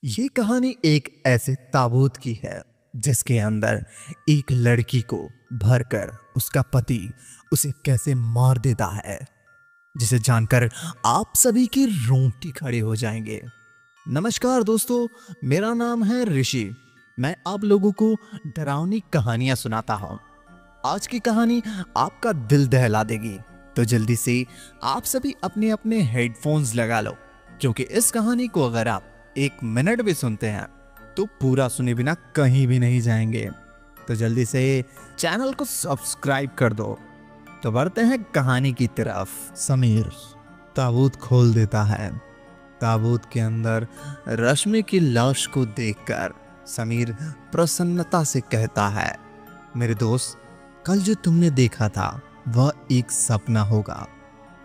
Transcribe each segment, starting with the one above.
ये कहानी एक ऐसे ताबूत की है जिसके अंदर एक लड़की को भरकर उसका पति उसे कैसे मार देता है, जिसे जानकर आप सभी के रोंगटे खड़े हो जाएंगे। नमस्कार दोस्तों, मेरा नाम है ऋषि। मैं आप लोगों को डरावनी कहानियां सुनाता हूं। आज की कहानी आपका दिल दहला देगी, तो जल्दी से आप सभी अपने अपने हेडफोन्स लगा लो, क्योंकि इस कहानी को अगर आप 1 मिनट भी सुनते हैं तो पूरा सुने बिना कहीं भी नहीं जाएंगे। तो जल्दी से चैनल को सब्सक्राइब कर दो। तो बढ़ते हैं कहानी की तरफ। समीर ताबूत खोल देता है। ताबूत के अंदर रश्मि की लाश को देखकर समीर प्रसन्नता से कहता है, मेरे दोस्त, कल जो तुमने देखा था वह एक सपना होगा,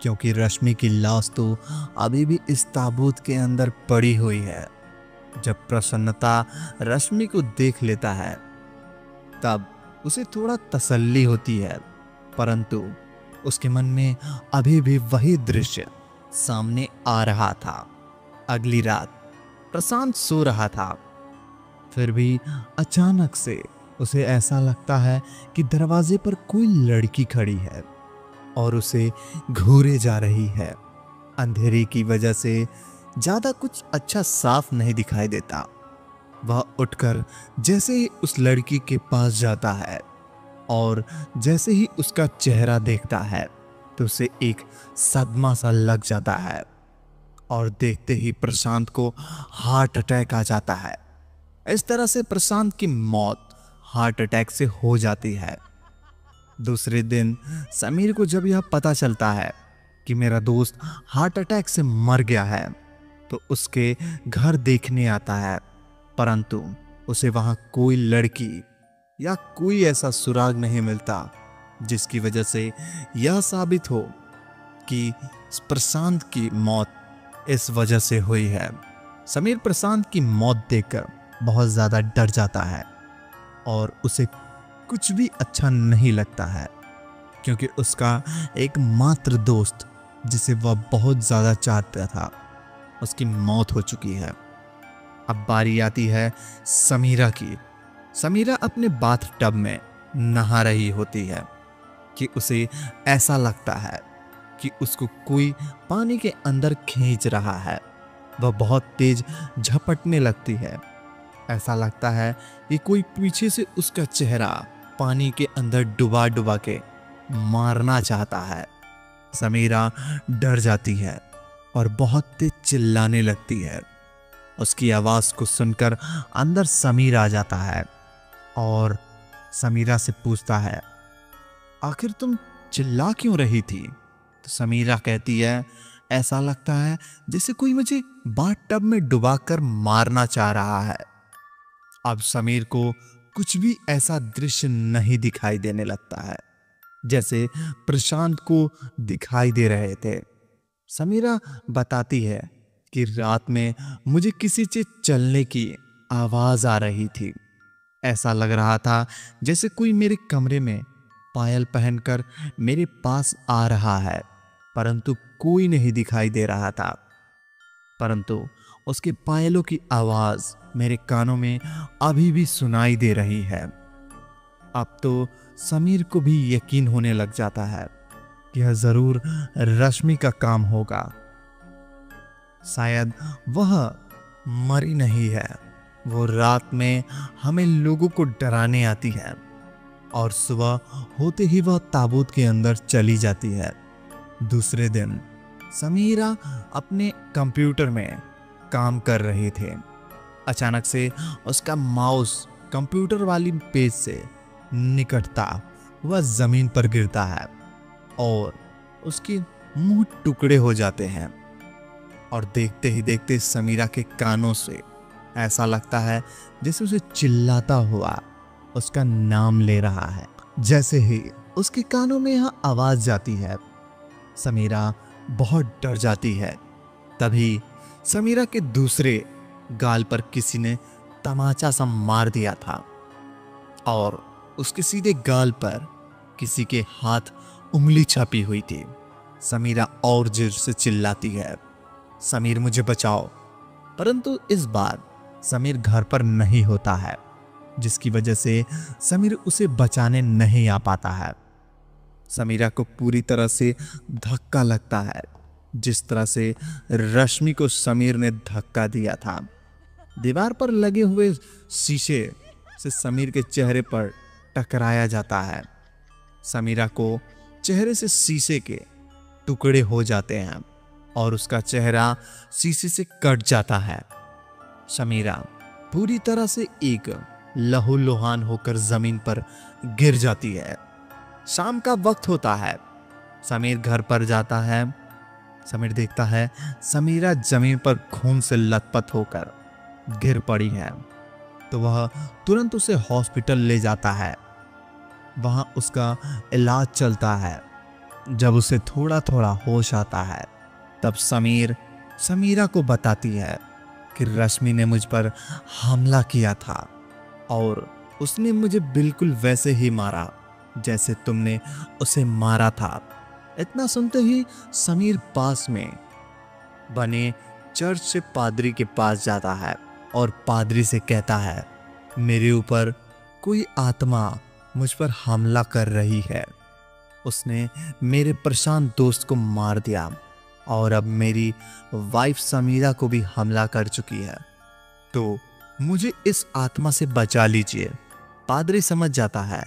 क्योंकि रश्मि की लाश तो अभी भी इस ताबूत के अंदर पड़ी हुई है। जब प्रसन्नता रश्मि को देख लेता है तब उसे थोड़ा तसल्ली होती है, परंतु उसके मन में अभी भी वही दृश्य सामने आ रहा था। अगली रात प्रशांत सो रहा था, फिर भी अचानक से उसे ऐसा लगता है कि दरवाजे पर कोई लड़की खड़ी है और उसे घूरे जा रही है। अंधेरे की वजह से ज्यादा कुछ अच्छा साफ नहीं दिखाई देता। वह उठकर जैसे ही उस लड़की के पास जाता है और जैसे ही उसका चेहरा देखता है तो उसे एक सदमा सा लग जाता है और देखते ही प्रशांत को हार्ट अटैक आ जाता है। इस तरह से प्रशांत की मौत हार्ट अटैक से हो जाती है। दूसरे दिन समीर को जब यह पता चलता है कि मेरा दोस्त हार्ट अटैक से मर गया है, तो उसके घर देखने आता है, परंतु उसे वहां कोई लड़की या कोई ऐसा सुराग नहीं मिलता जिसकी वजह से यह साबित हो कि प्रशांत की मौत इस वजह से हुई है। समीर प्रशांत की मौत देखकर बहुत ज्यादा डर जाता है और उसे कुछ भी अच्छा नहीं लगता है, क्योंकि उसका एकमात्र दोस्त जिसे वह बहुत ज्यादा चाहता था उसकी मौत हो चुकी है। अब बारी आती है समीरा की। समीरा अपने बाथ टब में नहा रही होती है कि उसे ऐसा लगता है कि उसको कोई पानी के अंदर खींच रहा है। वह बहुत तेज झपटने लगती है। ऐसा लगता है कि कोई पीछे से उसका चेहरा पानी के अंदर डुबा डुबा के मारना चाहता है। समीरा डर जाती है और बहुत तेज चिल्लाने लगती है। उसकी आवाज को सुनकर अंदर समीर आ जाता है और समीरा से पूछता है, आखिर तुम चिल्ला क्यों रही थी? तो समीरा कहती है, ऐसा लगता है जैसे कोई मुझे बाथटब में डुबाकर मारना चाह रहा है। अब समीर को कुछ भी ऐसा दृश्य नहीं दिखाई देने लगता है जैसे प्रशांत को दिखाई दे रहे थे। समीरा बताती है कि रात में मुझे किसी से चलने की आवाज आ रही थी। ऐसा लग रहा था जैसे कोई मेरे कमरे में पायल पहनकर मेरे पास आ रहा है, परंतु कोई नहीं दिखाई दे रहा था। परंतु उसके पायलों की आवाज मेरे कानों में अभी भी सुनाई दे रही है। अब तो समीर को भी यकीन होने लग जाता है कि यह जरूर रश्मि का काम होगा। शायद वह मरी नहीं है। वो रात में हमें लोगों को डराने आती है और सुबह होते ही वह ताबूत के अंदर चली जाती है। दूसरे दिन समीरा अपने कंप्यूटर में काम कर रहे थे। अचानक से उसका माउस कंप्यूटर वाली पेज से निकटता वह जमीन पर गिरता है और उसके मुंह टुकड़े हो जाते हैं। और देखते ही देखते समीरा के कानों से ऐसा लगता है जैसे उसे चिल्लाता हुआ उसका नाम ले रहा है। जैसे ही उसके कानों में यह आवाज जाती है, समीरा बहुत डर जाती है। तभी समीरा के दूसरे गाल पर किसी ने तमाचा सा मार दिया था और उसके सीधे गाल पर किसी के हाथ उंगली छापी हुई थी। समीरा और जोर से चिल्लाती है, समीर मुझे बचाओ। परंतु इस बार समीर घर पर नहीं होता है, जिसकी वजह से समीर उसे बचाने नहीं आ पाता है। समीरा को पूरी तरह से धक्का लगता है, जिस तरह से रश्मि को समीर ने धक्का दिया था। दीवार पर लगे हुए शीशे से समीर के चेहरे पर टकराया जाता है। समीरा को चेहरे से शीशे के टुकड़े हो जाते हैं और उसका चेहरा शीशे से कट जाता है। समीरा पूरी तरह से एक लहूलुहान होकर जमीन पर गिर जाती है। शाम का वक्त होता है। समीर घर पर जाता है। समीर देखता है समीरा जमीन पर खून से लथपथ होकर गिर पड़ी है, तो वह तुरंत उसे हॉस्पिटल ले जाता है। वहां उसका इलाज चलता है। जब उसे थोड़ा थोड़ा होश आता है, तब समीर समीरा को बताती है कि रश्मि ने मुझ पर हमला किया था और उसने मुझे बिल्कुल वैसे ही मारा जैसे तुमने उसे मारा था। इतना सुनते ही समीर पास में बने चर्च से पादरी के पास जाता है और पादरी से कहता है, मेरे ऊपर कोई आत्मा मुझ पर हमला कर रही है। उसने मेरे परेशान दोस्त को मार दिया और अब मेरी वाइफ समीरा को भी हमला कर चुकी है, तो मुझे इस आत्मा से बचा लीजिए। पादरी समझ जाता है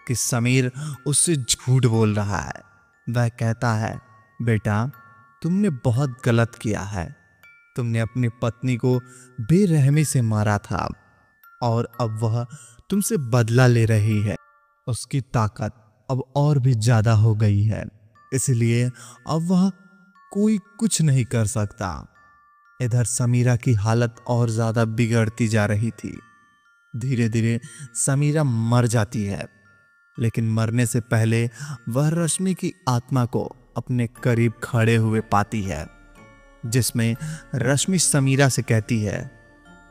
कि समीर उससे झूठ बोल रहा है। वह कहता है, बेटा तुमने बहुत गलत किया है। तुमने अपनी पत्नी को बेरहमी से मारा था और अब वह तुमसे बदला ले रही है। उसकी ताकत अब और भी ज्यादा हो गई है, इसलिए अब वह कोई कुछ नहीं कर सकता। इधर समीरा की हालत और ज्यादा बिगड़ती जा रही थी। धीरे धीरे समीरा मर जाती है, लेकिन मरने से पहले वह रश्मि की आत्मा को अपने करीब खड़े हुए पाती है, जिसमें रश्मि समीरा से कहती है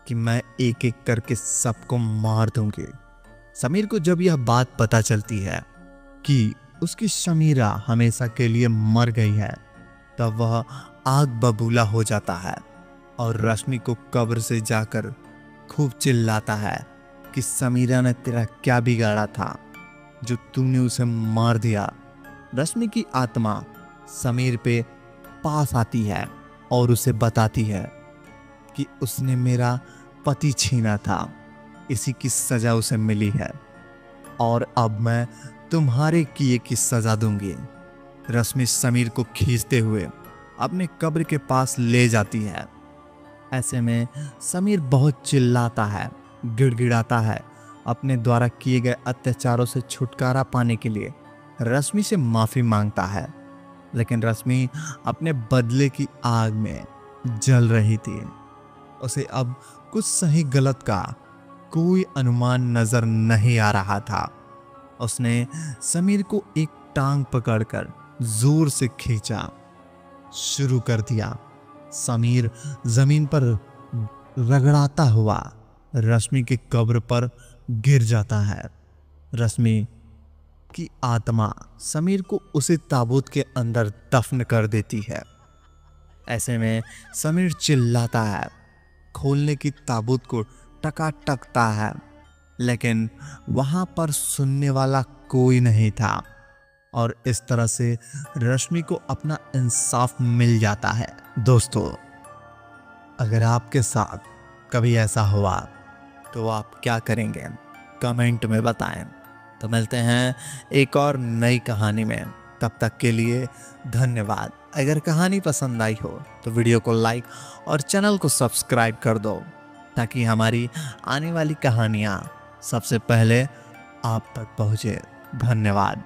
कि मैं एक एक करके सबको मार दूंगी। समीर को जब यह बात पता चलती है कि उसकी समीरा हमेशा के लिए मर गई है, तब वह आग बबूला हो जाता है और रश्मि को कब्र से जाकर खूब चिल्लाता है कि समीरा ने तेरा क्या बिगाड़ा था जो तूने उसे मार दिया। रश्मि की आत्मा समीर पे पास आती है और उसे बताती है कि उसने मेरा पति छीना था, इसी की सजा उसे मिली है और अब मैं तुम्हारे किए की सजा दूंगी। रश्मि समीर को खींचते हुए अपने कब्र के पास ले जाती है। ऐसे में समीर बहुत चिल्लाता है, गिड़गिड़ाता है, अपने द्वारा किए गए अत्याचारों से छुटकारा पाने के लिए रश्मि से माफी मांगता है। लेकिन रश्मि अपने बदले की आग में जल रही थी। उसे अब कुछ सही गलत का कोई अनुमान नजर नहीं आ रहा था। उसने समीर को एक टांग पकड़कर जोर से खींचा शुरू कर दिया। समीर जमीन पर रगड़ाता हुआ रश्मि की कब्र पर गिर जाता है। रश्मि की आत्मा समीर को उसी ताबूत के अंदर दफन कर देती है। ऐसे में समीर चिल्लाता है, खोलने की ताबूत को टकाटकता है, लेकिन वहां पर सुनने वाला कोई नहीं था और इस तरह से रश्मि को अपना इंसाफ मिल जाता है। दोस्तों, अगर आपके साथ कभी ऐसा हुआ तो आप क्या करेंगे, कमेंट में बताएं। तो मिलते हैं एक और नई कहानी में, तब तक के लिए धन्यवाद। अगर कहानी पसंद आई हो तो वीडियो को लाइक और चैनल को सब्सक्राइब कर दो, ताकि हमारी आने वाली कहानियाँ सबसे पहले आप तक पहुँचे। धन्यवाद।